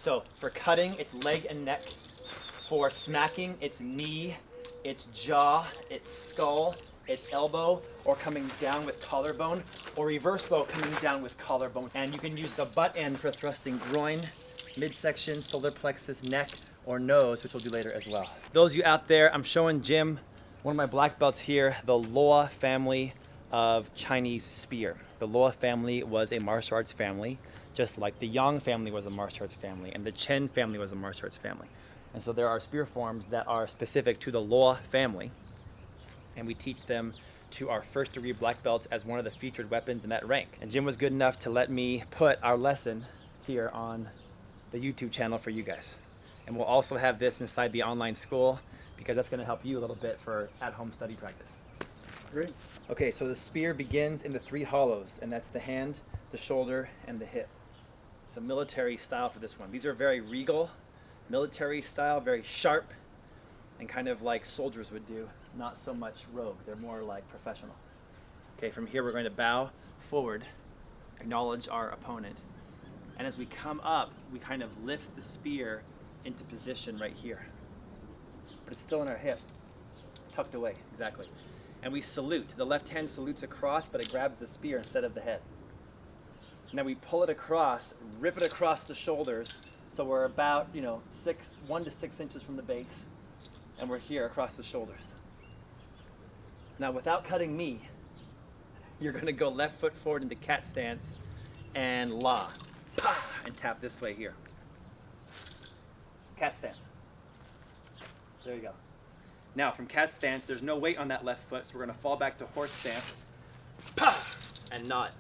So for cutting, it's leg and neck. For smacking, it's knee, it's jaw, it's skull, it's elbow, or coming down with collarbone, or reverse bow coming down with collarbone. And you can use the butt end for thrusting groin, midsection, solar plexus, neck, or nose, which we'll do later as well. Those of you out there, I'm showing Jim one of my black belts here, the Loa family of Chinese spear. The Loa family was a martial arts family, just like the Yang family was a martial arts family, and the Chen family was a martial arts family. And so there are spear forms that are specific to the Loa family, and we teach them to our first degree black belts as one of the featured weapons in that rank. And Jim was good enough to let me put our lesson here on the YouTube channel for you guys. And we'll also have this inside the online school because that's going to help you a little bit for at-home study practice. Great. Okay, so the spear begins in the 3 hollows, and that's the hand, the shoulder, and the hip. It's a military style for this one. These are very regal, military style, very sharp, and kind of like soldiers would do, not so much rogue. They're more like professional. Okay, from here we're going to bow forward, acknowledge our opponent, and as we come up, we kind of lift the spear into position right here. But it's still in our hip, tucked away, exactly. And we salute. The left hand salutes across, but it grabs the spear instead of the head. Now we pull it across, rip it across the shoulders, so we're about, 1 to 6 inches from the base, and we're here across the shoulders. Now without cutting me, you're gonna go left foot forward into cat stance and la, pa, and tap this way here. Cat stance. There you go. Now from cat stance, there's no weight on that left foot, so we're gonna fall back to horse stance, pa, and nod.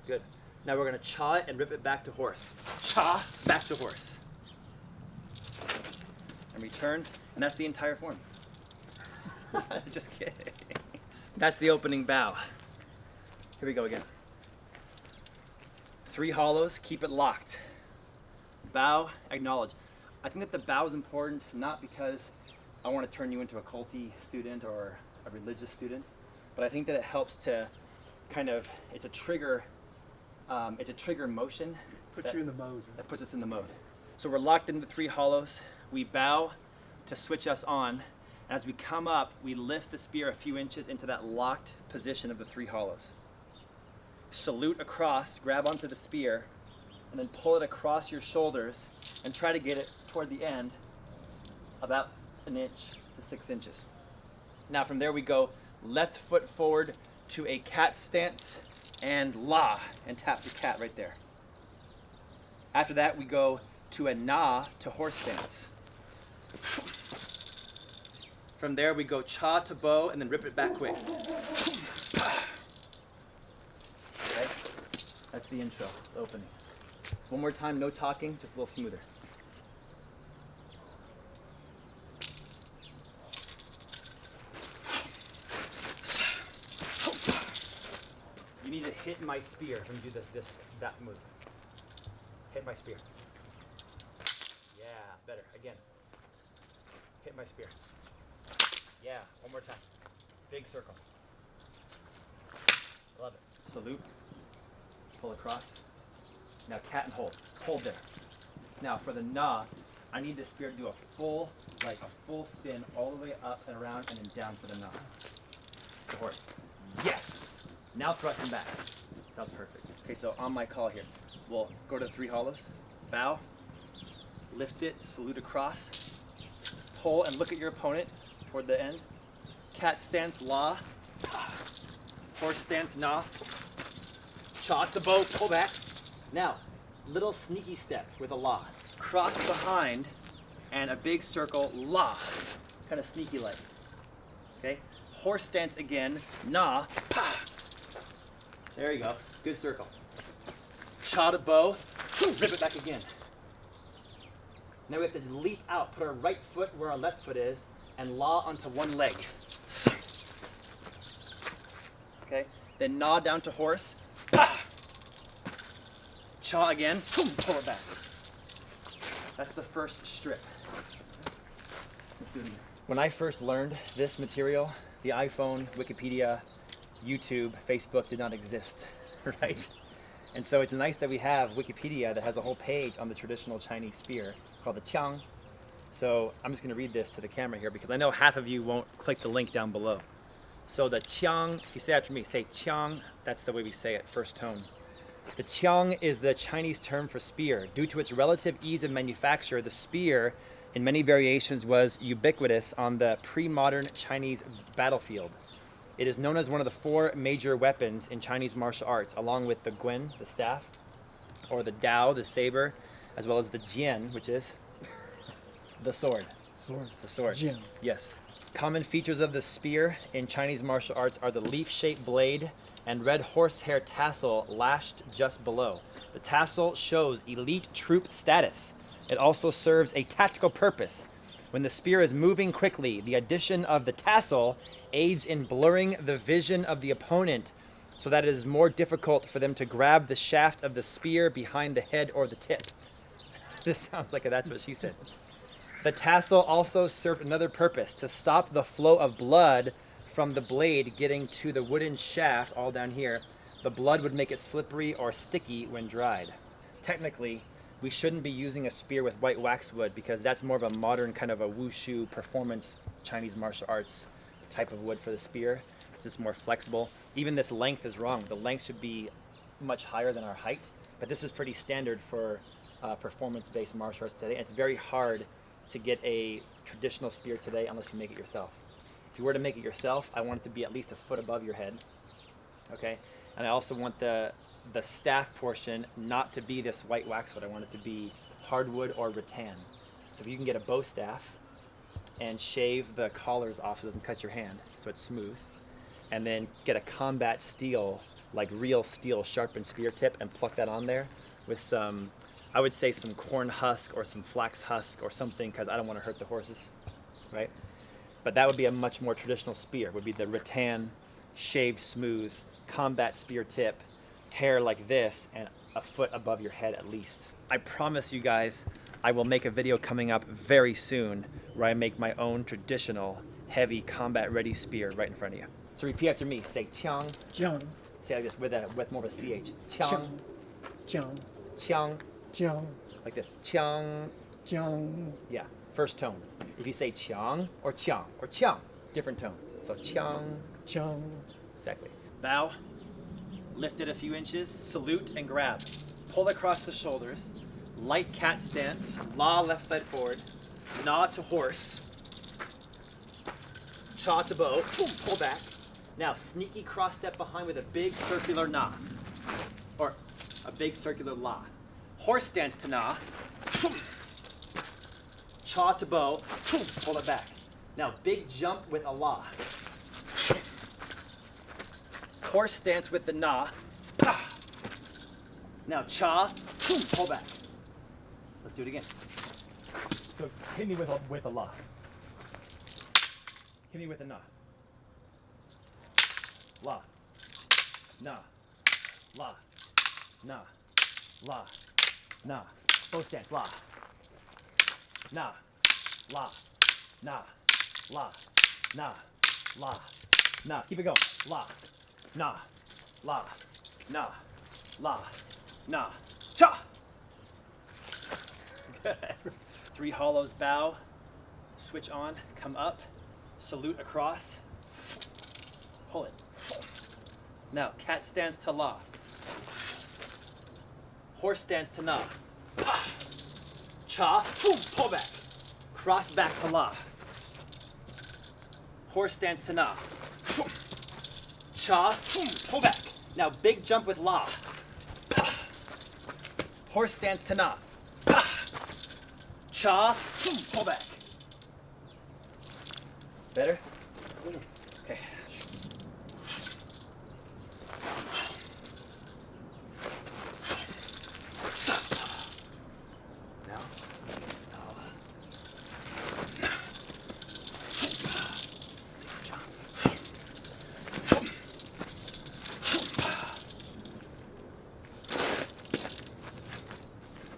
Good. Now we're gonna chaw it and rip it back to horse. Chaw, back to horse. And return, and that's the entire form. Just kidding. That's the opening bow. Here we go again. 3 hollows, keep it locked. Bow, acknowledge. I think that the bow is important not because I want to turn you into a culty student or a religious student, but I think that it helps to kind of, it's a trigger motion. Puts you in the mode. That puts us in the mode. So we're locked into 3 hollows. We bow to switch us on. And as we come up, we lift the spear a few inches into that locked position of the 3 hollows. Salute across, grab onto the spear, and then pull it across your shoulders and try to get it toward the end about 1 inch to 6 inches. Now from there we go left foot forward to a cat stance and la, and tap the cat right there. After that we go to a na to horse stance. From there we go cha to bow and then rip it back quick. Okay, that's the intro, the opening. One more time, no talking, just a little smoother. You need to hit my spear when you do that move. Hit my spear. Yeah, better. Again. Hit my spear. Yeah, one more time. Big circle. Love it. Salute. Pull across. Now cat and hold. Hold there. Now for the na, I need the spear to do a full spin all the way up and around and then down for the na. The horse. Yes! Now thrust him back. That was perfect. Okay, so on my call here, we'll go to the 3 hollows, bow, lift it, salute across, pull and look at your opponent toward the end. Cat stance, la, horse stance, na, cha to bow, pull back. Now, little sneaky step with a la. Cross behind and a big circle, la, kind of sneaky like. Okay, horse stance again, na, pa. There you go, good circle. Cha to bow, rip it back again. Now we have to leap out, put our right foot where our left foot is, and la onto one leg. Okay, then na down to horse, pa. Cha again, pull it back. That's the first strip. Let's do it again. When I first learned this material, the iPhone, Wikipedia, YouTube, Facebook did not exist, right? And so it's nice that we have Wikipedia that has a whole page on the traditional Chinese spear called the qiang. So I'm just going to read this to the camera here because I know half of you won't click the link down below. So the qiang, if you say after me, say qiang, that's the way we say it, first tone. The qiang is the Chinese term for spear. Due to its relative ease of manufacture, the spear in many variations was ubiquitous on the pre-modern Chinese battlefield. It is known as one of the 4 major weapons in Chinese martial arts, along with the guan, the staff, or the dao, the saber, as well as the jian, which is the sword. Sword. The sword. Jian. Yes. Common features of the spear in Chinese martial arts are the leaf-shaped blade and red horsehair tassel lashed just below. The tassel shows elite troop status. It also serves a tactical purpose. When the spear is moving quickly, the addition of the tassel aids in blurring the vision of the opponent so that it is more difficult for them to grab the shaft of the spear behind the head or the tip. This sounds like that's what she said. The tassel also served another purpose, to stop the flow of blood from the blade getting to the wooden shaft all down here. The blood would make it slippery or sticky when dried. Technically, we shouldn't be using a spear with white waxwood because that's more of a modern kind of a wushu performance Chinese martial arts type of wood for the spear. It's just more flexible. Even this length is wrong. The length should be much higher than our height, but this is pretty standard for performance-based martial arts today. And it's very hard to get a traditional spear today unless you make it yourself. If you were to make it yourself, I want it to be at least a foot above your head, okay? And I also want the staff portion not to be this white waxwood. I want it to be hardwood or rattan. So if you can get a bow staff and shave the collars off so it doesn't cut your hand, so it's smooth, and then get a combat steel, like real steel sharpened spear tip and pluck that on there with some, I would say some corn husk or some flax husk or something, because I don't want to hurt the horses, right? But that would be a much more traditional spear, would be the rattan, shaved smooth, combat spear tip, hair like this, and a foot above your head at least. I promise you guys, I will make a video coming up very soon where I make my own traditional, heavy, combat-ready spear right in front of you. So repeat after me. Say qiang. Jiang. Say like this with more of a ch. Qiang. Jiang. Qiang. Jiang. Like this. Qiang. Jiang. Yeah. First tone. If you say qiang, different tone. So qiang. Jiang. Exactly. Bow. Lift it a few inches. Salute and grab. Pull across the shoulders. Light cat stance. La left side forward. Na to horse. Cha to bow. Boom, pull back. Now sneaky cross step behind with a big circular na. Or a big circular la. Horse stance to na. Cha to bow. Pull it back. Now big jump with a la. Horse stance with the na. Now cha. Pull back. Let's do it again. So hit me with a la. Hit me with a na. La. Na. La. Na. La. Na. Both stance. La. Na. La. Na. La. Na. La. Na. Keep it going. La. Na. La. Na. La. Na. Cha. Good. 3 hollows bow. Switch on. Come up. Salute across. Pull it. Now, cat stance to la. Horse stance to na. Cha. Pull back. Cross back to la. Horse stance to na. Cha. Pull back. Now, big jump with la. Horse stance to na. Cha. Pull back. Better? Okay. Now.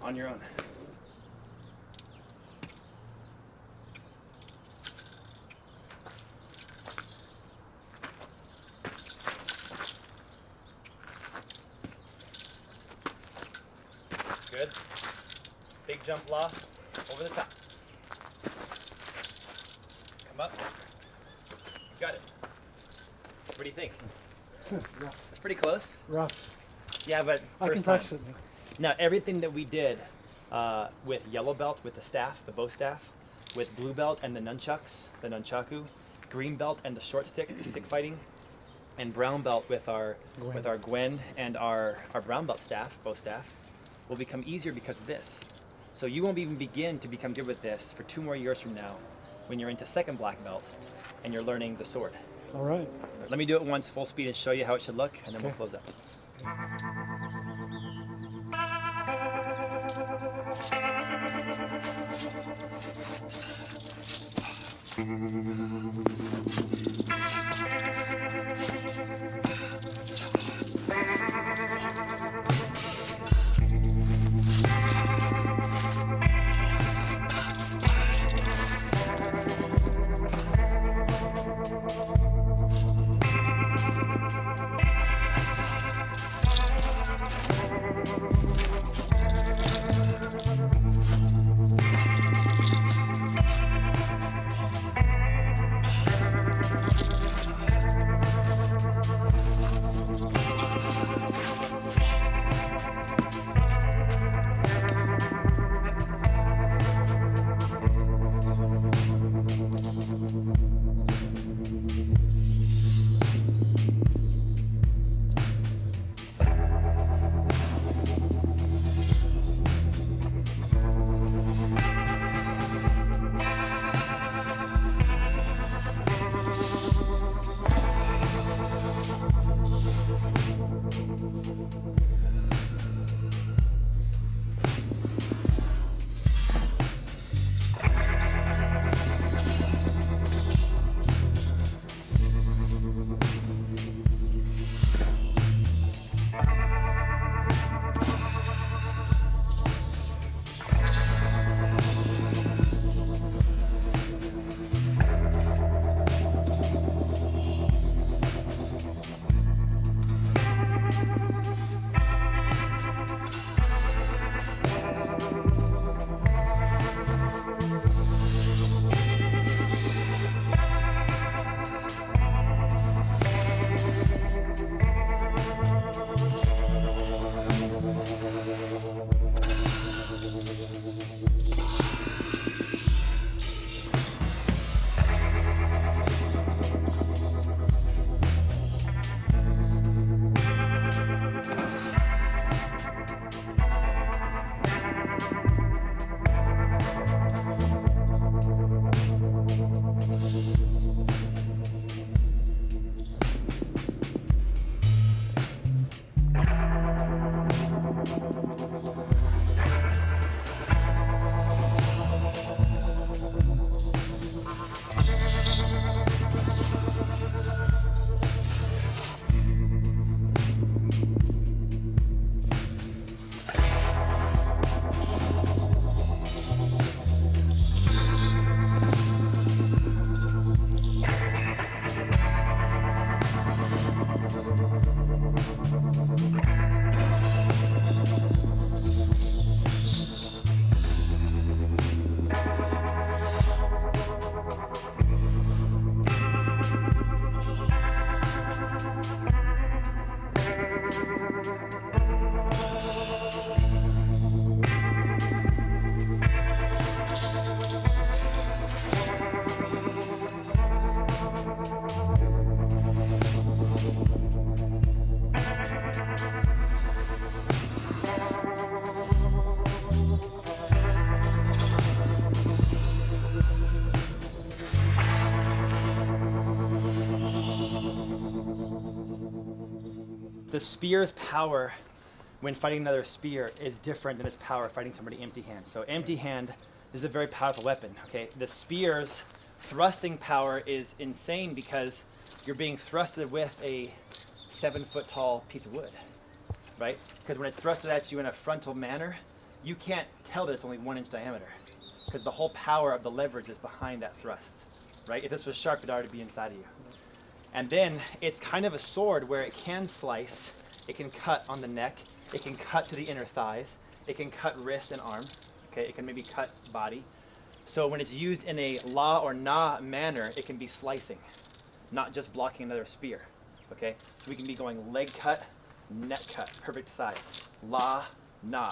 On your own. jump law over the top. Come up. You got it. What do you think? Rough. It's pretty close. Rough. Yeah, but I can first touch time. it. Now, everything that we did with yellow belt, with the staff, the bow staff, with blue belt and the nunchucks, the nunchaku, green belt and the short stick, the stick fighting, and brown belt with our Gwen and our brown belt staff, bow staff, will become easier because of this. So you won't even begin to become good with this for 2 more years from now when you're into second black belt and you're learning the sword. All right. Let me do it once full speed and show you how it should look, and then we'll close up. The spear's power when fighting another spear is different than its power fighting somebody empty hand. So empty hand is a very powerful weapon, okay? The spear's thrusting power is insane because you're being thrusted with a 7-foot tall piece of wood, right? Because when it's thrusted at you in a frontal manner, you can't tell that it's only 1 inch diameter because the whole power of the leverage is behind that thrust, right? If this was sharp, it'd already be inside of you. And then it's kind of a sword where it can slice, it can cut on the neck, it can cut to the inner thighs, it can cut wrist and arm, Okay, it can maybe cut body. So when it's used in a la or na manner, it can be slicing, not just blocking another spear. Okay, so we can be going leg cut, neck cut, perfect size. La, na.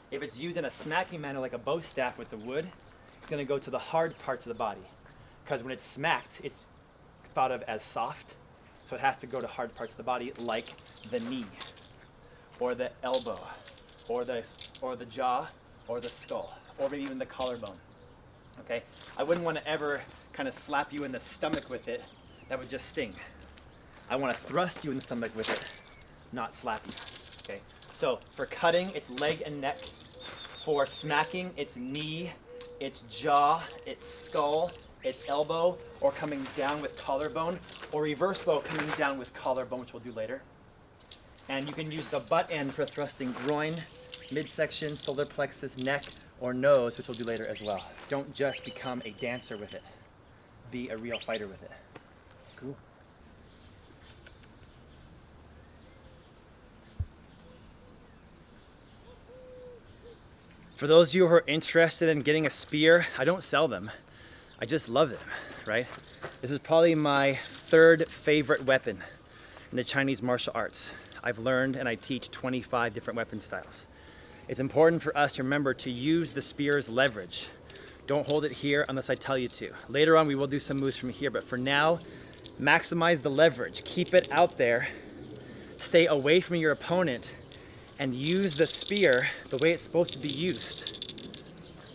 If it's used in a smacking manner like a bow staff with the wood, it's going to go to the hard parts of the body. Because when it's smacked, it's thought of as soft. So it has to go to hard parts of the body like the knee, or the elbow, or the jaw, or the skull, or maybe even the collarbone. Okay? I wouldn't want to ever kind of slap you in the stomach with it. That would just sting. I want to thrust you in the stomach with it, not slap you. Okay? So for cutting, it's leg and neck. For smacking, it's knee, it's jaw, it's skull, it's elbow, or coming down with collarbone, or reverse bow coming down with collarbone, which we'll do later. And you can use the butt end for thrusting groin, midsection, solar plexus, neck, or nose, which we'll do later as well. Don't just become a dancer with it. Be a real fighter with it. Cool. For those of you who are interested in getting a spear, I don't sell them. I just love them, right? This is probably my third favorite weapon in the Chinese martial arts. I've learned and I teach 25 different weapon styles. It's important for us to remember to use the spear's leverage. Don't hold it here unless I tell you to. Later on, we will do some moves from here, but for now, maximize the leverage. Keep it out there. Stay away from your opponent and use the spear the way it's supposed to be used.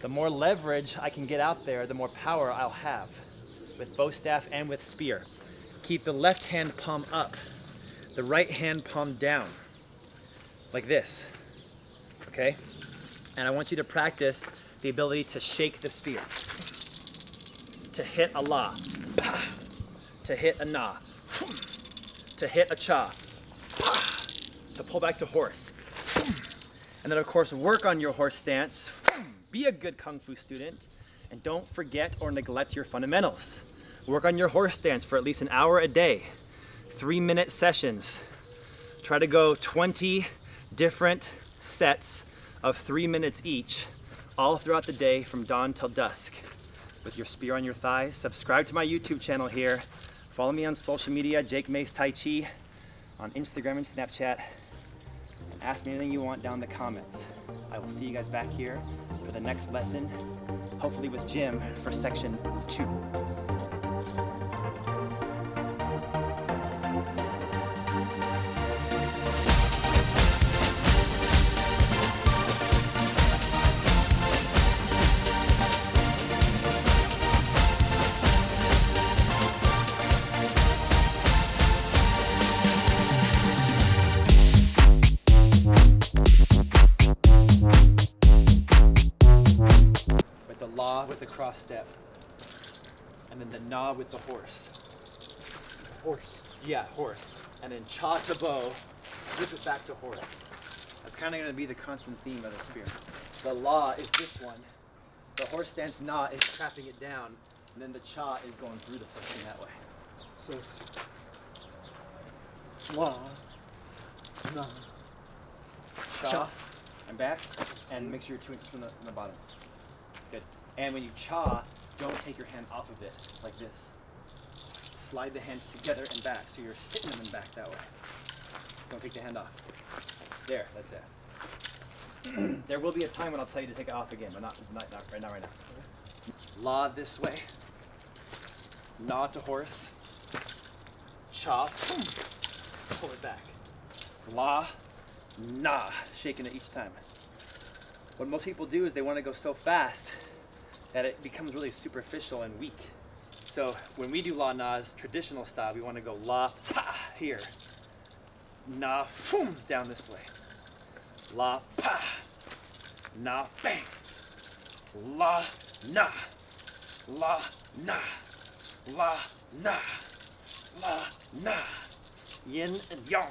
The more leverage I can get out there, the more power I'll have with bow staff and with spear. Keep the left hand palm up, the right hand palm down, like this, okay? And I want you to practice the ability to shake the spear, to hit a la, to hit a na, to hit a cha, to pull back to horse. And then of course, work on your horse stance. Be a good Kung Fu student. And don't forget or neglect your fundamentals. Work on your horse stance for at least an hour a day. 3-minute sessions. Try to go 20 different sets of 3 minutes each, all throughout the day from dawn till dusk. With your spear on your thighs. Subscribe to my YouTube channel here. Follow me on social media, Jake Mace Tai Chi, on Instagram and Snapchat. Ask me anything you want down in the comments. I will see you guys back here for the next lesson, hopefully with Jim for section 2. With the cross step, and then the na with the horse. Horse. Yeah, horse. And then cha to bow, whip it back to horse. That's kind of going to be the constant theme of the spear. The la is this one. The horse stance na is trapping it down, and then the cha is going through the person that way. So it's la, na, Cha, and back, and make sure you're 2 inches from the bottom. Good. And when you cha, don't take your hand off of it, like this. Slide the hands together and back, so you're hitting them and back that way. Don't take the hand off. There, that's it. There will be a time when I'll tell you to take it off again, but not right now. La this way. Na to horse. Cha. Pull it back. La. Na. Shaking it each time. What most people do is they want to go so fast that it becomes really superficial and weak. So when we do la na's traditional style, we want to go la pa here, na foom down this way, la pa, na bang, la na, la na, la na, la na, yin and yang,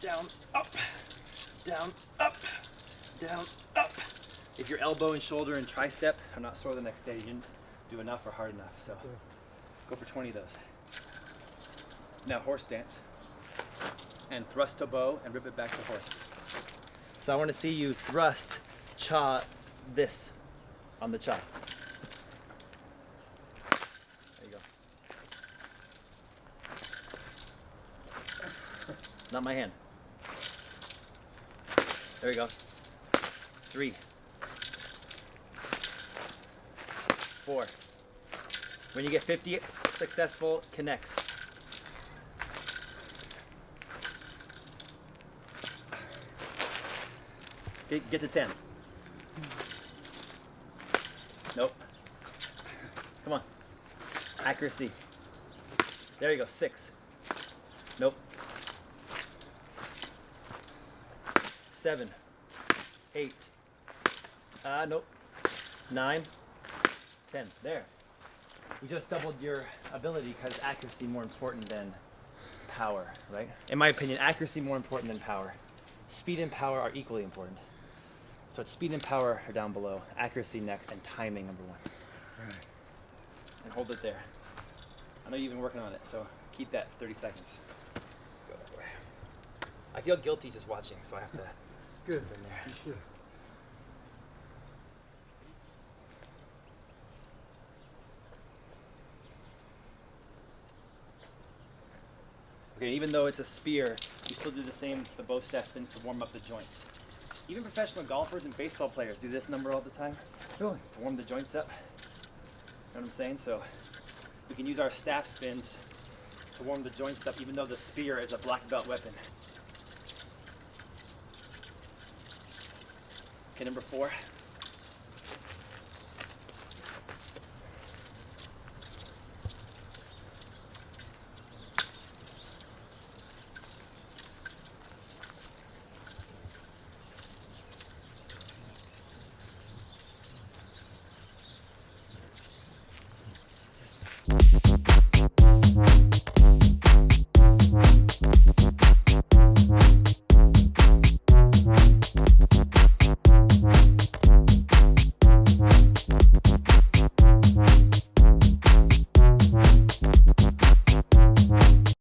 down up, down up, down up. If your elbow and shoulder and tricep are not sore the next day, you didn't do enough or hard enough. So go for 20 of those. Now horse stance. And thrust to bow and rip it back to horse. So I want to see you thrust, cha, this on the chop. There you go. Not my hand. There we go. 3, 4. When you get 50 successful connects. Get to 10. Nope. Come on. Accuracy. There you go. 6. Nope. 7. 8. Nope. 9. 10. There. You just doubled your ability because accuracy more important than power, right? In my opinion, accuracy more important than power. Speed and power are equally important. So it's speed and power are down below, accuracy next, and timing number 1. Right. And hold it there. I know you've been working on it, so keep that for 30 seconds. Let's go that way. I feel guilty just watching, so I have to Good. jump in there. You should. Okay, even though it's a spear, you still do the same, the bow staff spins to warm up the joints. Even professional golfers and baseball players do this number all the time. Really? To warm the joints up. Know what I'm saying? So we can use our staff spins to warm the joints up, even though the spear is a black belt weapon. Okay, number 4.